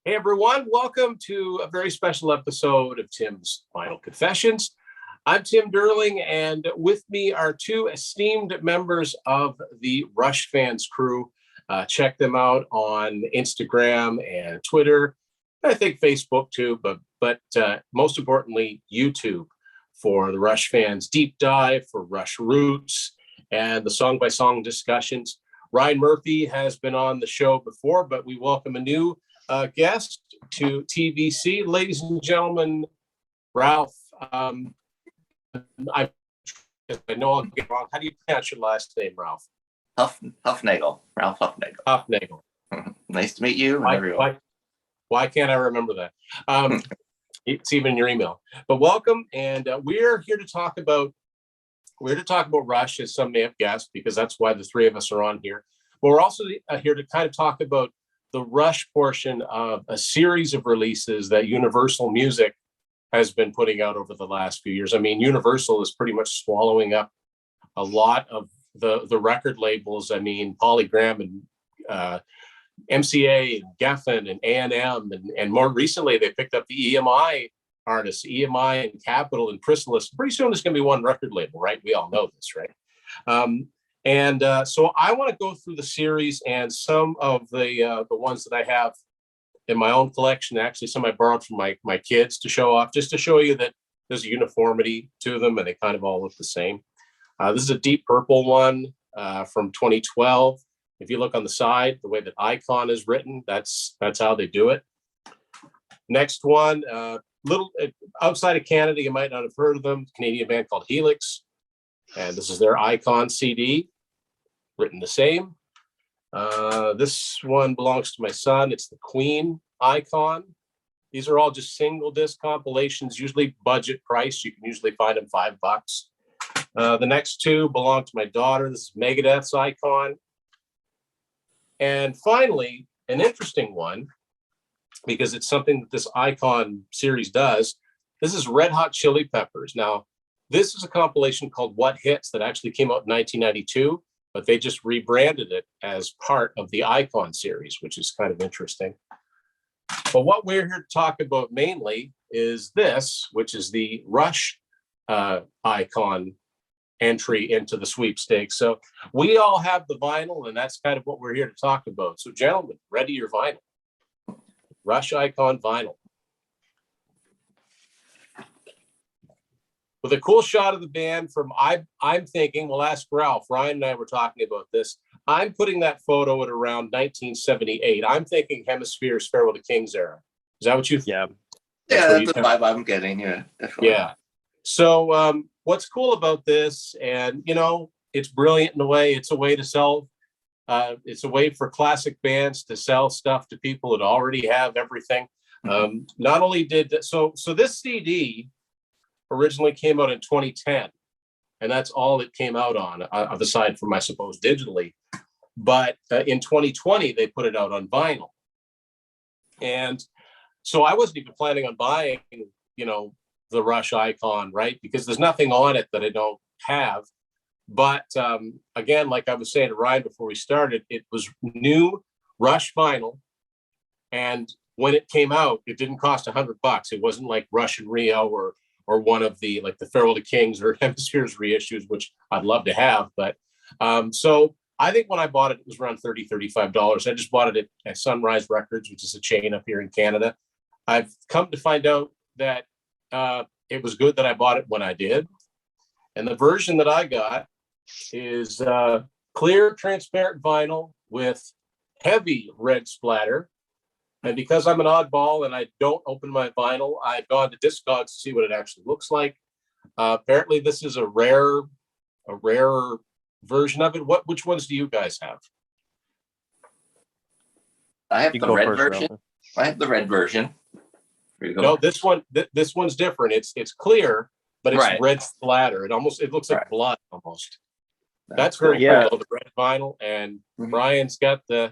Hey everyone, welcome to a very special episode of Tim's Final Confessions. I'm Tim Durling, and with me are two esteemed members of the RushFans crew. Check them out on Instagram and Twitter. I think Facebook too, but most importantly, YouTube for the RushFans Deep Dive, for Rush Roots, and the song-by-song discussions. Ryan Murphy has been on the show before, but we welcome a new guest to TVC. Ladies and gentlemen, Ralph, I know I'll get wrong. How do you pronounce your last name, Ralph? Huffnagel. Ralph Huffnagel. Huffnagel. Nice to meet you. Why can't I remember that? It's even in your email. But welcome, and we're here to talk about Rush, as some may have guessed, because that's why the three of us are on here. But we're also here to kind of talk about the Rush portion of a series of releases that Universal Music has been putting out over the last few years. I mean, Universal is pretty much swallowing up a lot of the record labels. I mean, Polygram and MCA and Geffen and A&M, and more recently they picked up the EMI artists, EMI and Capitol and Chrysalis. Pretty soon there's going to be one record label, right? We all know this, right? So I want to go through the series and some of the ones that I have in my own collection. Actually, some I borrowed from my kids to show off, just to show you that there's a uniformity to them and they kind of all look the same. This is a Deep Purple one from 2012. If you look on the side, the way that Icon is written, that's how they do it. Next one, little outside of Canada, you might not have heard of them. Canadian band called Helix, and this is their Icon CD, written the same. This one belongs to my son. It's the Queen Icon. These are all just single disc compilations, usually budget price. You can usually find them $5. The next two belong to my daughter. This is Megadeth's Icon. And finally, an interesting one, because it's something that this Icon series does. This is Red Hot Chili Peppers. Now, this is a compilation called What Hits that actually came out in 1992, but they just rebranded it as part of the Icon series, which is kind of interesting. But what we're here to talk about mainly is this, which is the Rush Icon entry into the sweepstakes. So we all have the vinyl, and that's kind of what we're here to talk about. So gentlemen, ready your vinyl. Rush Icon vinyl. With a cool shot of the band from, I'm thinking, we'll ask Ralph. Ryan and I were talking about this. I'm putting that photo at around 1978. I'm thinking Hemisphere's Farewell to Kings era. Is that what you think? Yeah. That's the vibe I'm getting. Yeah, definitely. Yeah. So what's cool about this, and it's brilliant in a way. It's a way to sell. It's a way for classic bands to sell stuff to people that already have everything. Not only did so this CD originally came out in 2010, and that's all it came out on, aside from, I suppose, digitally. But in 2020, they put it out on vinyl. And so I wasn't even planning on buying, the Rush Icon, right? Because there's nothing on it that I don't have. But again, like I was saying to Ryan before we started, it was new Rush vinyl. And when it came out, it didn't cost $100. It wasn't like Rush and Rio or one of the Farewell to Kings or Hemisphere's reissues, which I'd love to have. But so I think when I bought it, it was around $30, $35. I just bought it at Sunrise Records, which is a chain up here in Canada. I've come to find out that it was good that I bought it when I did. And the version that I got is clear, transparent vinyl with heavy red splatter. And because I'm an oddball and I don't open my vinyl, I've gone to Discogs to see what it actually looks like. Apparently, this is a rarer version of it. Which ones do you guys have? I have the red version. I have the red version. No, this one's different. It's clear, but it's red splatter. It looks like blood almost. That's very cool. The red vinyl, and Brian's got the.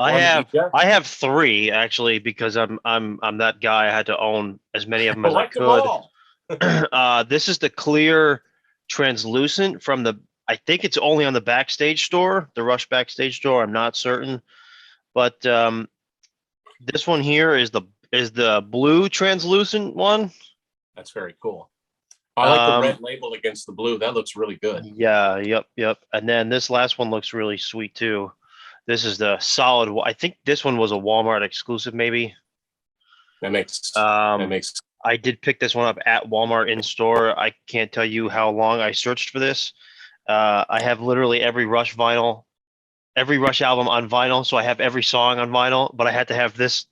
I have three actually, because I'm that guy. I had to own as many of them as I could. This is the clear translucent from the. I think it's only on the Backstage store, the Rush Backstage store. I'm not certain, but This one here is the blue translucent one. That's very cool. I like the red label against the blue. That looks really good. Yeah, yep. And then this last one looks really sweet too. This is the solid. I think this one was a Walmart exclusive, maybe. That makes. I did pick this one up at Walmart in store. I can't tell you how long I searched for this. I have literally every Rush vinyl, every Rush album on vinyl, so I have every song on vinyl. But I had to have this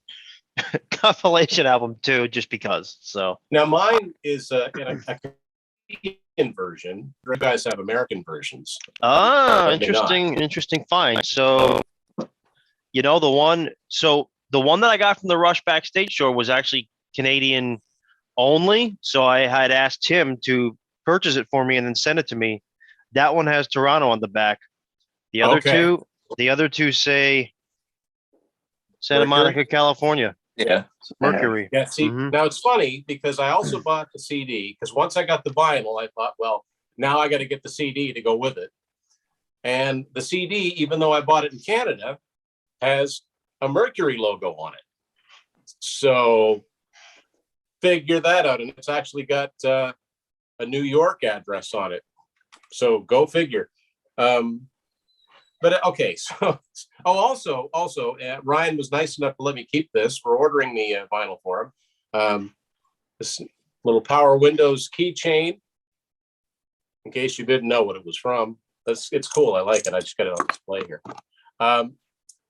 compilation album too, just because. So now mine is in a Canadian version. You guys have American versions. Interesting find. So, the one that I got from the Rush backstage show was actually Canadian only. So I had asked him to purchase it for me and then send it to me. That one has Toronto on the back. The other two say Santa Monica, California. Yeah. Mercury. Yeah. See, now it's funny because I also bought the CD because once I got the vinyl, I thought, well, now I got to get the CD to go with it. And the CD, even though I bought it in Canada, has a Mercury logo on it. So figure that out. And it's actually got a New York address on it. So go figure. But okay, so also, Ryan was nice enough to let me keep this for ordering the vinyl for him. This little Power Windows keychain, in case you didn't know what it was from. It's cool. I like it. I just got it on display here.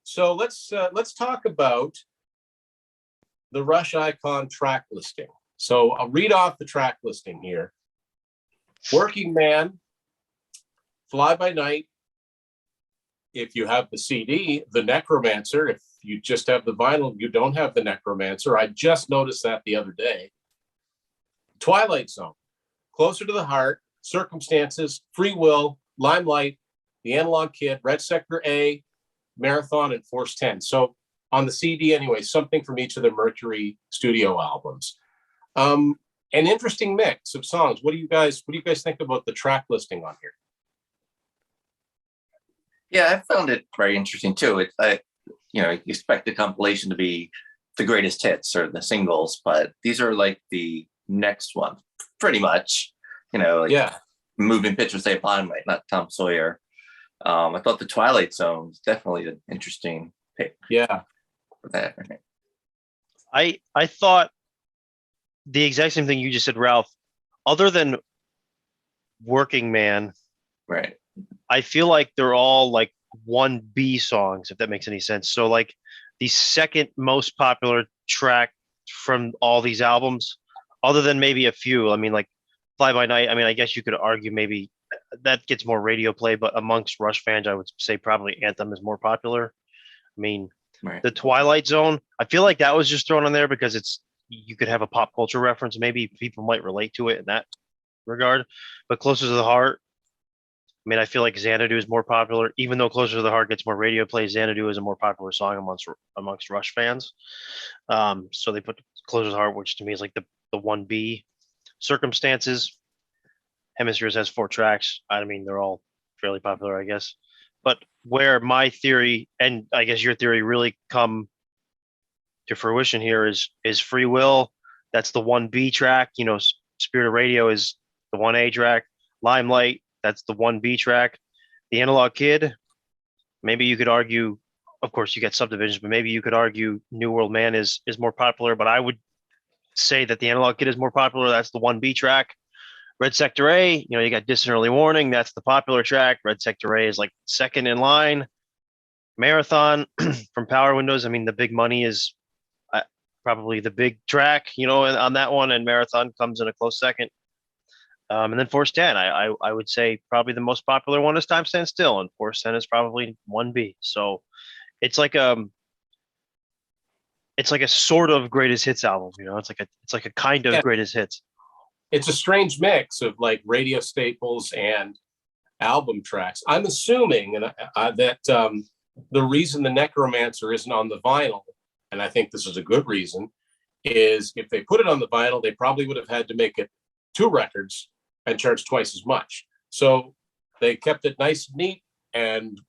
So let's talk about the Rush Icon track listing. So I'll read off the track listing here. Working Man, Fly By Night. If you have the CD, The Necromancer. If you just have the vinyl, you don't have The Necromancer. I just noticed that the other day. Twilight Zone, Closer to the Heart, Circumstances, Free Will, Limelight, The Analog Kid, Red Sector A, Marathon, and Force 10. So on the CD anyway, something from each of the Mercury studio albums. An interesting mix of songs. What do you guys think about the track listing on here? Yeah, I found it very interesting too. You expect the compilation to be the greatest hits or the singles, but these are like the next one, pretty much. Moving Pictures Say Limelight, not Tom Sawyer. I thought the Twilight Zone was definitely an interesting pick. Yeah, for that. I thought the exact same thing you just said, Ralph. Other than Working Man, right? I feel like they're all like 1B songs, if that makes any sense. So like the second most popular track from all these albums, other than maybe a few. I mean, like Fly By Night. I mean, I guess you could argue maybe that gets more radio play, but amongst Rush fans, I would say probably Anthem is more popular. I mean, The Twilight Zone, I feel like that was just thrown in there because you could have a pop culture reference. Maybe people might relate to it in that regard. But Closer to the Heart, I mean, I feel like Xanadu is more popular, even though Closer to the Heart gets more radio play. Xanadu is a more popular song amongst Rush fans. So they put Closer to the Heart, which to me is like the 1B. Circumstances, Hemispheres has 4 tracks. I mean, they're all fairly popular, I guess. But where my theory and I guess your theory really come to fruition here is Free Will. That's the 1B track. Spirit of Radio is the 1A track. Limelight, that's the 1B track. The Analog Kid, maybe you could argue, of course you get subdivisions, but maybe you could argue New World Man is more popular, but I would say that the Analog Kid is more popular. That's the 1B track. Red Sector A, you got Distant Early Warning. That's the popular track. Red Sector A is like second in line. Marathon from Power Windows. I mean, the Big Money is probably the big track, on that one, and Marathon comes in a close second. And then Force 10, I would say probably the most popular one is Time Stand Still, and Force 10 is probably 1B. So it's like a sort of greatest hits album, it's like a kind of greatest hits. It's a strange mix of like radio staples and album tracks. I'm assuming that the reason The Necromancer isn't on the vinyl, and I think this is a good reason, is if they put it on the vinyl, they probably would have had to make it 2 records and charge twice as much. So they kept it nice and neat and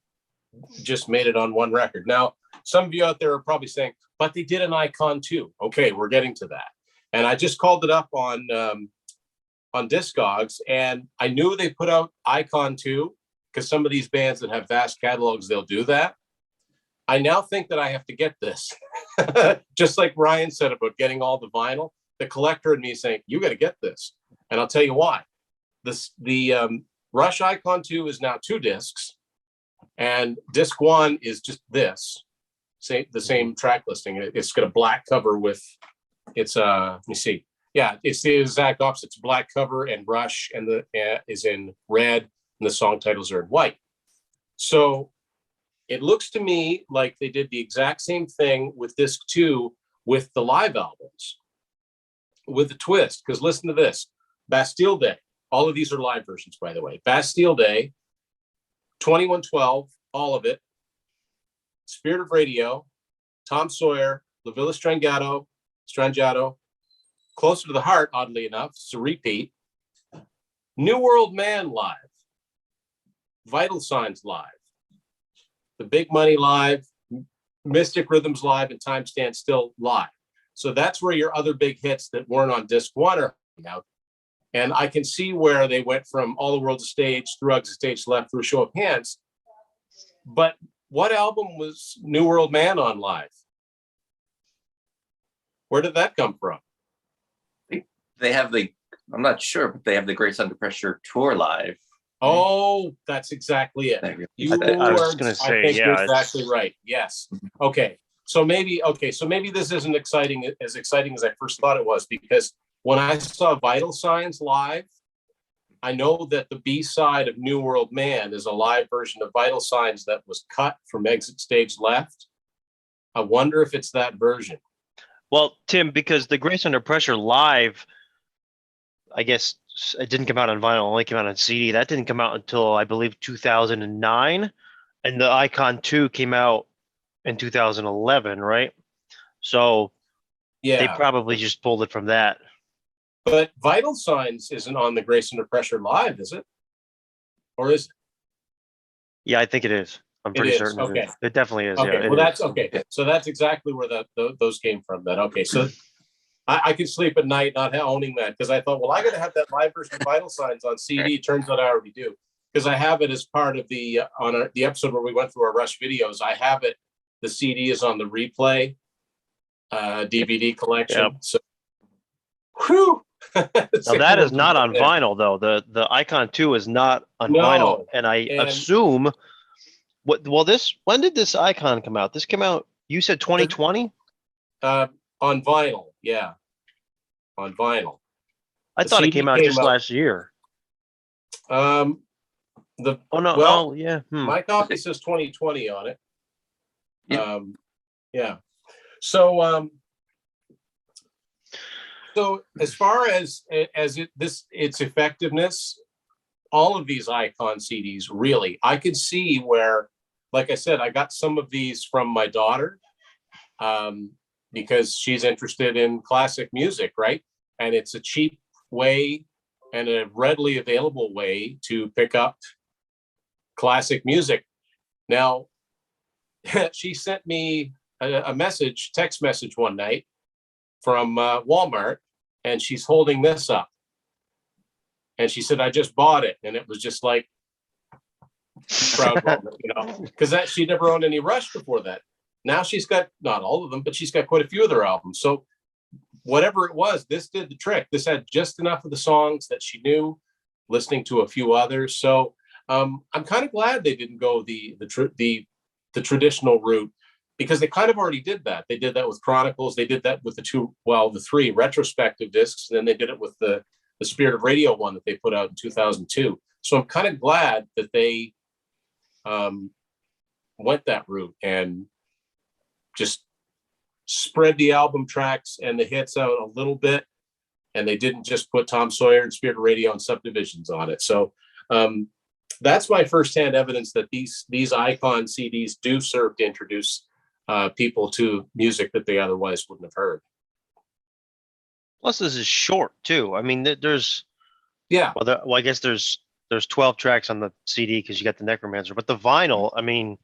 just made it on 1 record. Now, some of you out there are probably saying, but they did an icon too. Okay, we're getting to that. And I just called it up on Discogs, and I knew they put out icon too, because some of these bands that have vast catalogs, they'll do that. I now think that I have to get this. Just like Ryan said about getting all the vinyl, the collector and me saying, you got to get this. And I'll tell you why. The Rush Icon 2 is now 2 discs, and disc 1 is just this, the same track listing. It's got a black cover with, it's let me see. Yeah, it's the exact opposite. It's black cover and Rush, and the is in red, and the song titles are in white. So it looks to me like they did the exact same thing with disc 2 with the live albums, with the twist. Because listen to this: Bastille Day. All of these are live versions, by the way. Bastille Day, 2112, all of it. Spirit of Radio, Tom Sawyer, La Villa Strangiato, Closer to the Heart, oddly enough, it's a repeat. New World Man live, Vital Signs live, The Big Money live, Mystic Rhythms live, and Time Stand Still live. So that's where your other big hits that weren't on disc 1 are out. And I can see where they went from All the World's a Stage, Through Hugs a Stage Left, through Show of Hands. But what album was New World Man on live? Where did that come from? They have I'm not sure, but they have the Grace Under Pressure tour live. Oh, that's exactly it. I was just going to say, I think yeah, you're exactly right. Yes. Okay. So maybe this isn't as exciting as I first thought it was, because when I saw Vital Signs live, I know that the B-side of New World Man is a live version of Vital Signs that was cut from Exit Stage Left. I wonder if it's that version. Well, Tim, because the Grace Under Pressure live, I guess it didn't come out on vinyl, only came out on CD. That didn't come out until, I believe, 2009. And the Icon 2 came out in 2011, right? So yeah, they probably just pulled it from that. But Vital Signs isn't on the Grace Under Pressure live, is it? Or is it? Yeah, I think it is. I'm pretty certain. Okay. It definitely is. Okay, Yeah, well, that's okay. So that's exactly where those came from. Then, okay, so I could sleep at night not owning that, because I thought, well, I got to have that live version of Vital Signs on CD. Turns out I already do, because I have it as part of the the episode where we went through our Rush videos. I have it. The CD is on the replay DVD collection. Yep. So, whew. Now that is not on vinyl, though. The Icon 2 is not on vinyl, and I assume. When did this Icon come out? This came out, you said 2020? On vinyl, yeah. On vinyl. I thought it came out just last year. Yeah. My copy says 2020 on it. Yeah. Yeah. So as far as its effectiveness, all of these Icon CDs, really, I could see where, like I said, I got some of these from my daughter because she's interested in classic music, right? And it's a cheap way and a readily available way to pick up classic music. Now, she sent me a text message one night from Walmart, and she's holding this up. And she said, I just bought it. And it was just like, proud moment, because she never owned any Rush before that. Now she's got, not all of them, but she's got quite a few of their albums. So whatever it was, this did the trick. This had just enough of the songs that she knew, listening to a few others. So I'm kind of glad they didn't go the traditional route, because they kind of already did that. They did that with Chronicles. They did that with the 3 retrospective discs. And then they did it with the Spirit of Radio one that they put out in 2002. So I'm kind of glad that they went that route and just spread the album tracks and the hits out a little bit. And they didn't just put Tom Sawyer and Spirit of Radio and Subdivisions on it. So that's my firsthand evidence that these Icon CDs do serve to introduce people to music that they otherwise wouldn't have heard. Plus, this is short too. I mean, there's I guess there's 12 tracks on the CD because you got the Necromancer, but the vinyl, I mean,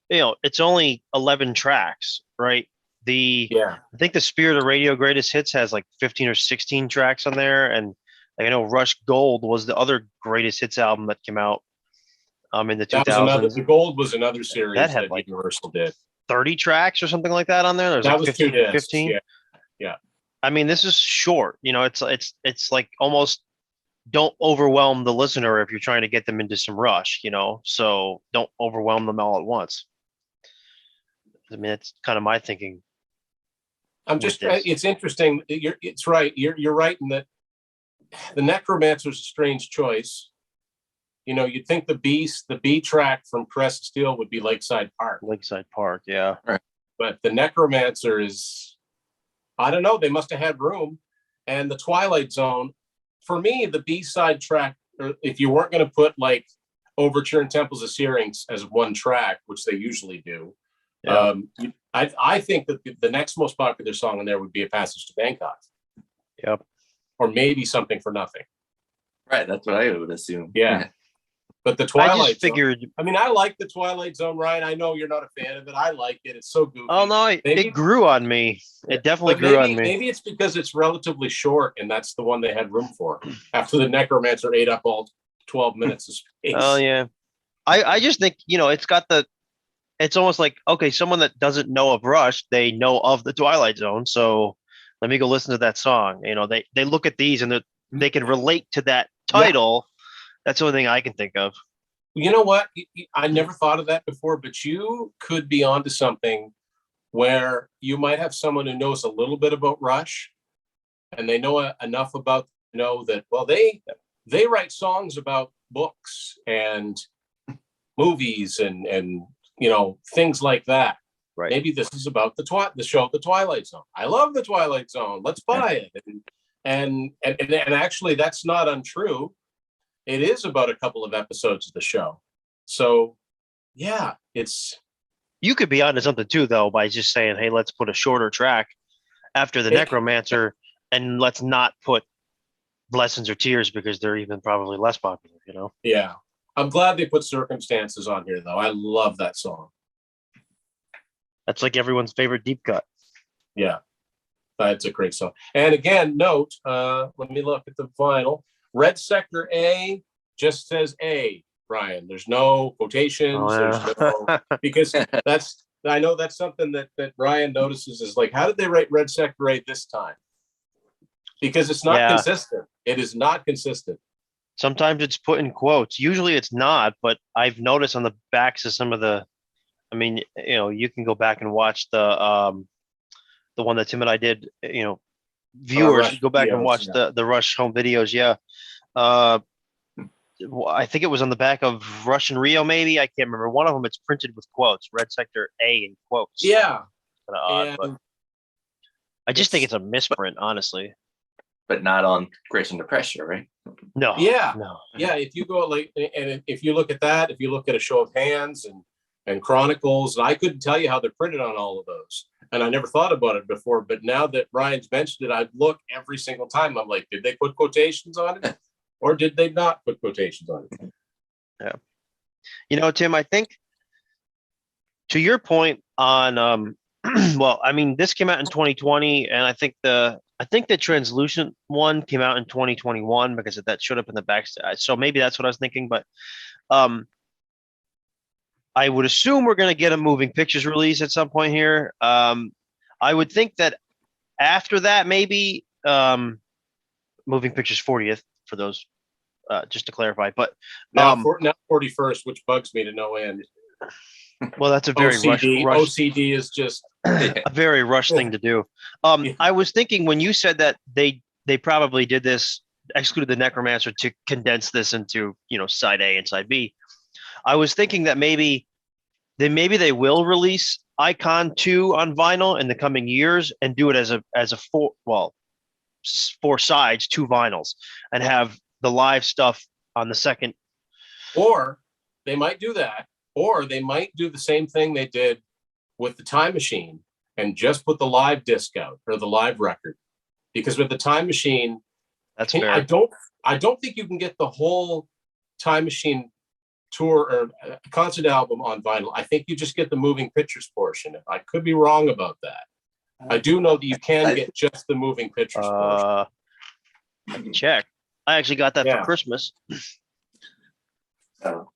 it's only 11 tracks, right? Yeah, I think the Spirit of Radio Greatest Hits has like 15 or 16 tracks on there, and like, I know Rush Gold was the other Greatest Hits album that came out in the that was another. 2000s. The Gold was another That series had that like Universal did. 30 tracks or something like that on there. There's That like was 2 15 or discs. 15. Yeah, yeah. I mean, this is short. It's like almost don't overwhelm the listener if you're trying to get them into some Rush. So don't overwhelm them all at once. I mean, that's kind of my thinking. I'm just. It's interesting. It's right. You're right in that the Necromancer is a strange choice. You'd think the B track from Caress of Steel would be Lakeside Park. Lakeside Park, yeah. Right. But the Necromancer is, I don't know, they must have had room. And the Twilight Zone, for me, the B-side track, if you weren't going to put like Overture and Temples of Syrinx as one track, which they usually do, Yeah. I think that the next most popular song in there would be A Passage to Bangkok. Yep. Or maybe Something for Nothing. Right, that's what I would assume. Yeah. But the Twilight I just figured. Zone, I mean, I like the Twilight Zone, Ryan. I know you're not a fan of it. I like it. It's so goofy. Oh no, it grew on me. It definitely grew on me. Maybe it's because it's relatively short, and that's the one they had room for. After the Necromancer ate up all 12 minutes of space. Oh yeah, I just think it's got the. It's almost like, okay, someone that doesn't know of Rush, they know of the Twilight Zone, so let me go listen to that song. They look at these and they can relate to that title. Yeah. That's the only thing I can think of. You know what? I never thought of that before, but you could be onto something where you might have someone who knows a little bit about Rush, and they know enough about that. Well, they write songs about books and movies and things like that. Right. Maybe this is about the show The Twilight Zone. I love The Twilight Zone. Let's buy it. And actually, that's not untrue. It is about a couple of episodes of the show. So, yeah, you could be onto something too, though, by just saying, hey, let's put a shorter track after the Necromancer, and let's not put Blessings or Tears because they're even probably less popular, Yeah. I'm glad they put Circumstances on here, though. I love that song. That's like everyone's favorite deep cut. Yeah. That's a great song. And again, note, let me look at the vinyl. Red Sector A just says A, Brian. There's no quotations. Oh, yeah. There's no, because I know that's something that Brian notices is like, how did they write Red Sector A this time? Because it's not consistent. It is not consistent. Sometimes it's put in quotes. Usually it's not, but I've noticed on the backs of some of the, I mean, you can go back and watch the one that Tim and I did, viewers go back and watch the Rush home videos. Yeah. I think it was on the back of Rush and Rio, maybe. I can't remember. One of them, it's printed with quotes, Red Sector A in quotes. Yeah. Kind of odd, but I just think it's a misprint, honestly. But not on Grace Under Pressure, right? No. Yeah. No. Yeah. If you go and if you look at that, if you look at A Show of Hands and Chronicles, I couldn't tell you how they're printed on all of those. And I never thought about it before, but now that Ryan's mentioned it, I'd look every single time. I'm like, did they put quotations on it? Or did they not put quotations on it? Yeah. Tim, I think to your point on, well, I mean, this came out in 2020, and I think the Translucent one came out in 2021 because that showed up in the back. So maybe that's what I was thinking, but I would assume we're going to get a moving pictures release at some point here. I would think that after that, maybe moving pictures 40th for those, just to clarify. But now 41st, which bugs me to no end. Well, that's a very OCD. rush. OCD is just a very Rush thing to do. I was thinking when you said that they probably did this, excluded the Necromancer to condense this into side A and side B. I was thinking that maybe they will release Icon 2 on vinyl in the coming years and do it as a four sides, 2 vinyls, and have the live stuff on the second. Or they might do that, or they might do the same thing they did with the Time Machine and just put the live disc out or the live record, because with the Time Machine, that's fair. I don't think you can get the whole Time Machine tour or a concert album on vinyl, I think you just get the moving pictures portion. I could be wrong about that. I do know that you can get just the moving pictures portion. I can check. I actually got that for Christmas. Oh.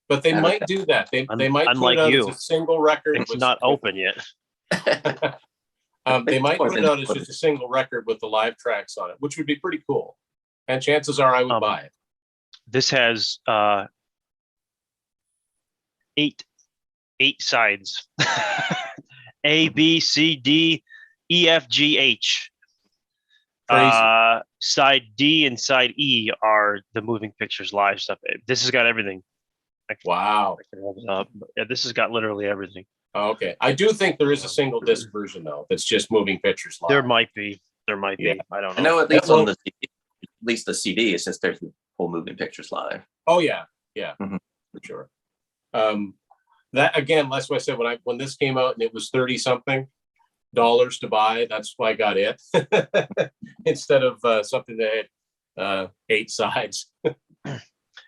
But they might do that. They might put it out as a single record. It's not open yet. They might put it out as just a single record with the live tracks on it, which would be pretty cool. And chances are I would buy it. This has eight sides. A, B, C, D, E, F, G, H. Side D and side E are the moving pictures live stuff. This has got everything. Wow. Yeah, this has got literally everything. Okay. I do think there is a single disc version though that's just moving pictures live. There might be. I don't know. I know at least on the CD, at least the CD, it says there's the whole moving pictures live. Oh yeah. Yeah. Mm-hmm. For sure. That again, that's why I said when this came out and it was $30-something to buy, that's why I got it instead of something that had 8 sides.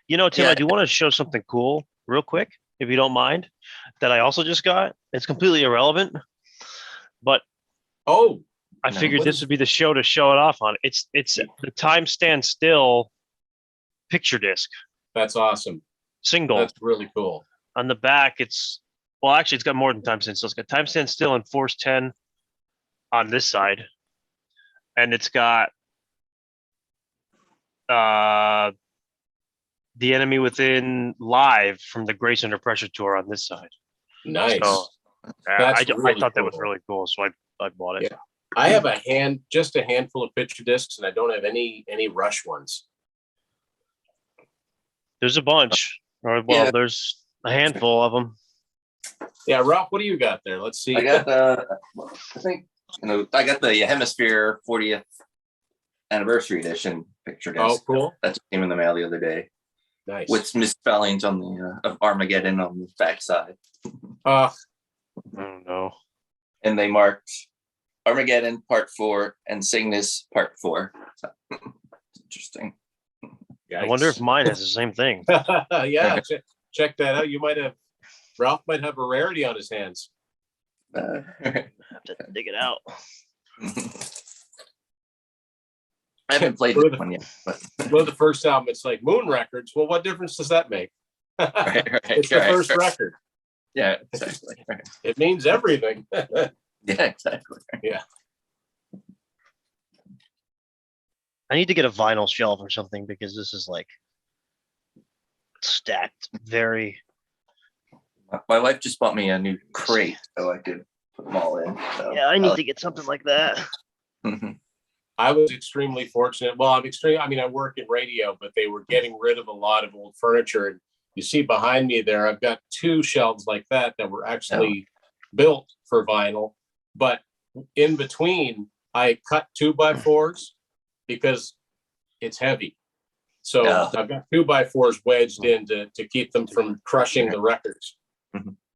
You know, Tim, I do want to show something cool real quick, if you don't mind, that I also just got. It's completely irrelevant, but I figured this would be the show to show it off on. It's the Time Stand Still picture disc. That's awesome. Single. That's really cool. On the back, it's got more than Time Stand Still. It's got Time Stand Still and Force 10 on this side, and it's got The Enemy Within live from the Grace Under Pressure tour on this side. Nice. So, I thought that was really cool, so I bought it. Yeah. I have just a handful of picture discs, and I don't have any Rush ones. There's a bunch, there's a handful of them. Yeah, Rob, what do you got there? Let's see. I got I got the Hemisphere 40th anniversary edition picture disc. Oh, cool. That just came in the mail the other day. Nice. With misspellings on the of Armageddon on the back side. Oh no. And they marked Armageddon Part 4 and Cygnus Part 4. So, interesting. Yikes. I wonder if mine has the same thing. Yeah, check that out. Ralph might have a rarity on his hands. I have to dig it out. I haven't played this one yet. But. Well, the first album, it's like Moon Records. Well, what difference does that make? It's the first record. Yeah, exactly. Right. It means everything. Yeah, exactly. Yeah. I need to get a vinyl shelf or something because this is like stacked very. My wife just bought me a new crate so I could put them all in. So. Yeah, I need to get something like that. I was extremely fortunate. Well, I work in radio, but they were getting rid of a lot of old furniture. And you see behind me there, I've got 2 shelves like that were actually built for vinyl. But in between, I cut 2x4s because it's heavy. So I've got 2x4s wedged in to keep them from crushing the records.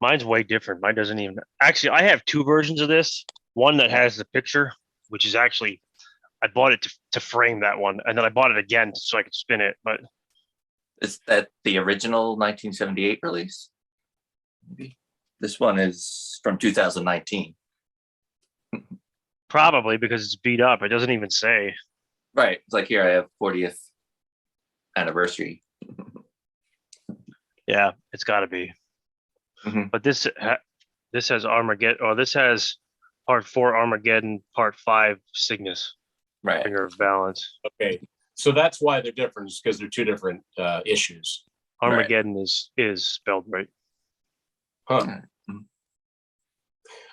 Mine's way different. Mine doesn't even. Actually, I have 2 versions of this. One that has the picture, which is actually, I bought it to frame that one, and then I bought it again so I could spin it. But is that the original 1978 release? Maybe. This one is from 2019. Probably because it's beat up. It doesn't even say. Right. It's like here I have 40th anniversary. Yeah, it's got to be. But this has Armageddon. Oh, this has Part 4 Armageddon, Part 5 Cygnus. Right. Finger of Balance. Okay, so that's why they're different, because they're 2 different issues. Armageddon is spelled right. Huh.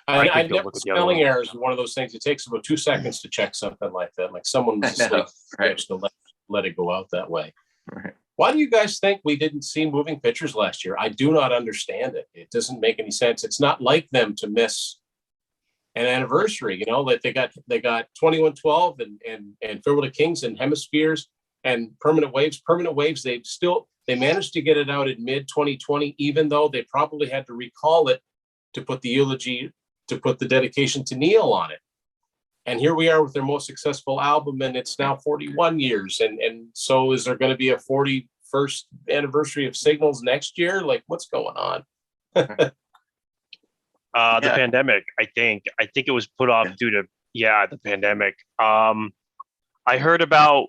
I never spelling errors are one of those things. It takes about 2 seconds to check something like that. Like someone was asleep, to let it go out that way. Right. Why do you guys think we didn't see moving pictures last year? I do not understand it. It doesn't make any sense. It's not like them to miss an anniversary. Like they got 2112 and Farewell to Kings and Hemispheres and Permanent Waves. Permanent Waves, they managed to get it out in mid 2020, even though they probably had to recall it to put the eulogy, to put the dedication to Neil on it. And here we are with their most successful album, and it's now 41 years. And so is there going to be a 41st first anniversary of Signals next year? Like, what's going on? The pandemic, I think it was put off due to the pandemic. I heard about,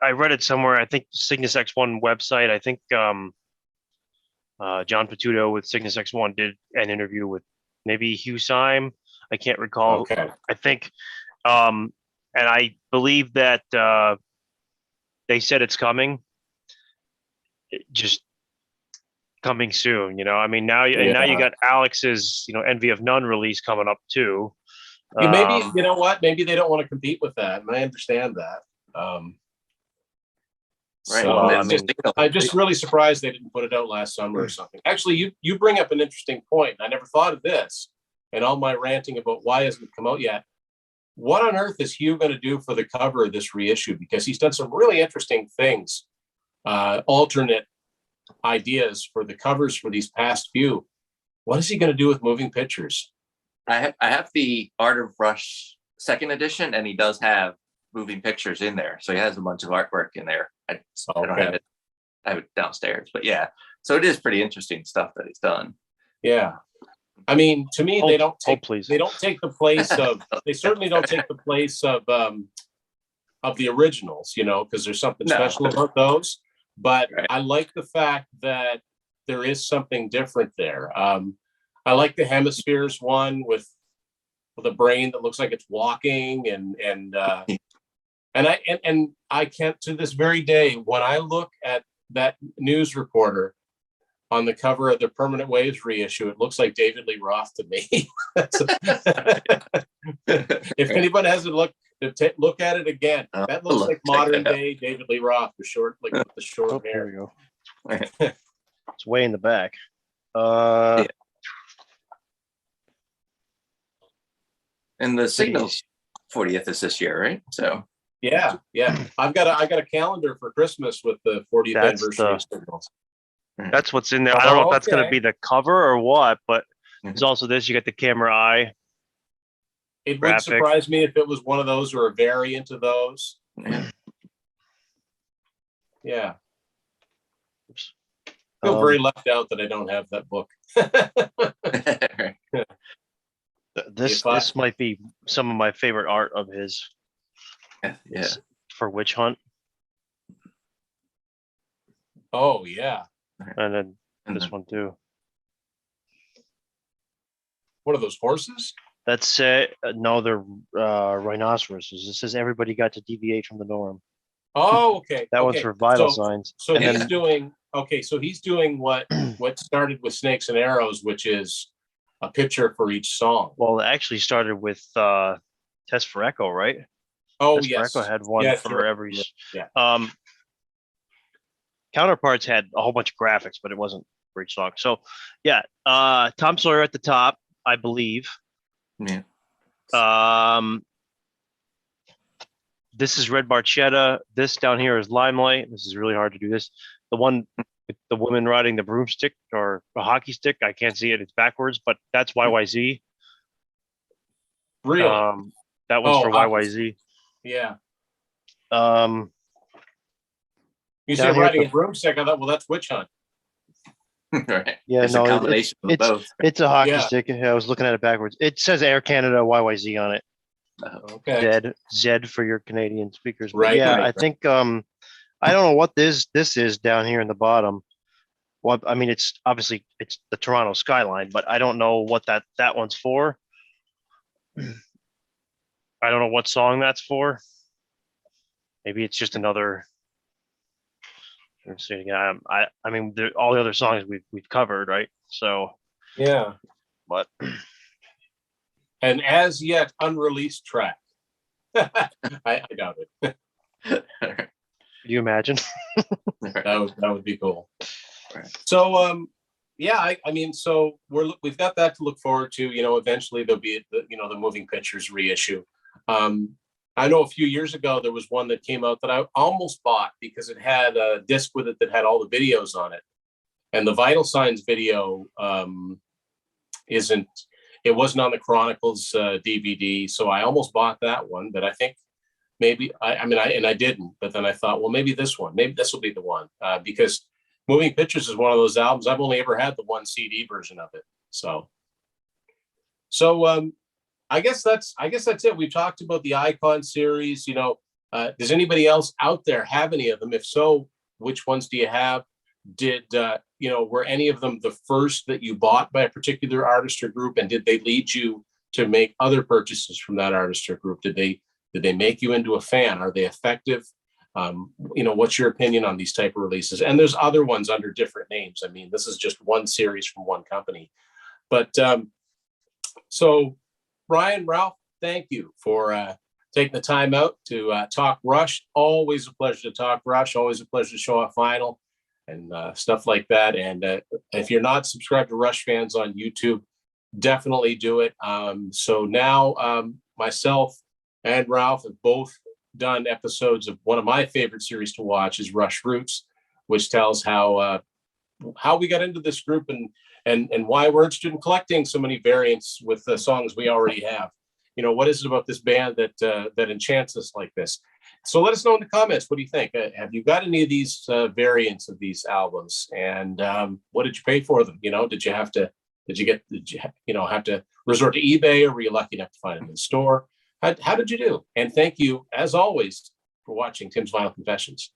I read it somewhere. I think Cygnus X1 website. I think John Patuto with Cygnus X1 did an interview with maybe Hugh Syme. I can't recall. Okay. I think, and I believe that they said it's coming. Just coming soon, I mean, now you got Alex's, Envy of None release coming up too. Maybe, you know what? Maybe they don't want to compete with that, and I understand that. Right. So, Well, I mean, I'm just really surprised they didn't put it out last summer or something. Actually, you bring up an interesting point. I never thought of this, and all my ranting about why hasn't it come out yet. What on earth is Hugh going to do for the cover of this reissue? Because he's done some really interesting things, alternate ideas for the covers for these past few. What is he going to do with moving pictures? I have the Art of Rush second edition, and he does have moving pictures in there. So he has a bunch of artwork in there. I don't have it. I have it downstairs, but yeah. So it is pretty interesting stuff that he's done. Yeah. I mean, to me, they don't take the place of, they certainly don't take the place of the originals, because there's something special about those. But I like the fact that there is something different there. I like the Hemispheres one with a brain that looks like it's walking, and I can't, to this very day, when I look at that news reporter on the cover of the Permanent Waves reissue, it looks like David Lee Roth to me. If anybody hasn't look at it again, that looks like modern day David Lee Roth, with the short hair. There we go. It's way in the back. And the Signals 40th is this year, right? So yeah. I got a calendar for Christmas with the 40th anniversary of Signals. That's what's in there. I don't know if that's going to be the cover or what, but there's also this. You got the camera eye. It would surprise me if it was one of those or a variant of those. Yeah. I feel very left out that I don't have that book. This might be some of my favorite art of his. Yeah. For Witch Hunt. Oh yeah. And then this one too. What are those, horses? That's no, they're rhinoceroses. It says everybody got to deviate from the norm. Oh, okay. That one's for vital signs. So he's doing what started with Snakes and Arrows, which is a picture for each song. Well, it actually started with Test for Echo, right? Oh, Test yes. for Echo had one for every. Yeah. Counterparts had a whole bunch of graphics, but it wasn't for each song. So, yeah, Tom Sawyer at the top, I believe. Yeah. This is Red Barchetta. This down here is Limelight. This is really hard to do this. The one with the woman riding the broomstick or a hockey stick. I can't see it. It's backwards, but that's YYZ. Really? That one's for YYZ. Yeah. You down said riding a broomstick. I thought, well, that's Witch Hunt. Right. Yeah, it's a combination of both. It's a hockey stick. I was looking at it backwards. It says Air Canada YYZ on it. Okay. Z for your Canadian speakers. But right. I think I don't know what this is down here in the bottom. Well, I mean, it's obviously it's the Toronto skyline, but I don't know what that one's for. I don't know what song that's for. Maybe it's just another. Let's see again. I mean, all the other songs we've covered, right? So yeah, but an as yet unreleased track. I doubt it. Could you imagine? that would be cool. So I mean, so we've got that to look forward to. Eventually there'll be the moving pictures reissue. I know a few years ago there was one that came out that I almost bought because it had a disc with it that had all the videos on it, and the Vital Signs video wasn't on the Chronicles DVD, so I almost bought that one. But I think maybe I didn't, but then I thought, well, maybe this will be the one, because Moving Pictures is one of those albums. I've only ever had the one CD version of it. So I guess that's it. We've talked about the Icon series. Does anybody else out there have any of them? If so, which ones do you have? Were any of them the first that you bought by a particular artist or group, and did they lead you to make other purchases from that artist or group? Did they make you into a fan? Are they effective? What's your opinion on these type of releases? And there's other ones under different names. I mean, this is just one series from one company. But so Brian, Ralph, thank you for taking the time out to talk Rush. Always a pleasure to talk Rush. Always a pleasure to show off vinyl and stuff like that. And if you're not subscribed to RushFans on YouTube, definitely do it. So now myself and Ralph have both done episodes of one of my favorite series to watch is Rush Roots, which tells how we got into this group and why we're interested in collecting so many variants with the songs we already have. What is it about this band that enchants us like this? So let us know in the comments. What do you think? Have you got any of these variants of these albums? And what did you pay for them? Did you have to resort to eBay, or were you lucky enough to find them in the store? How did you do? And thank you, as always, for watching Tim's Vinyl Confessions.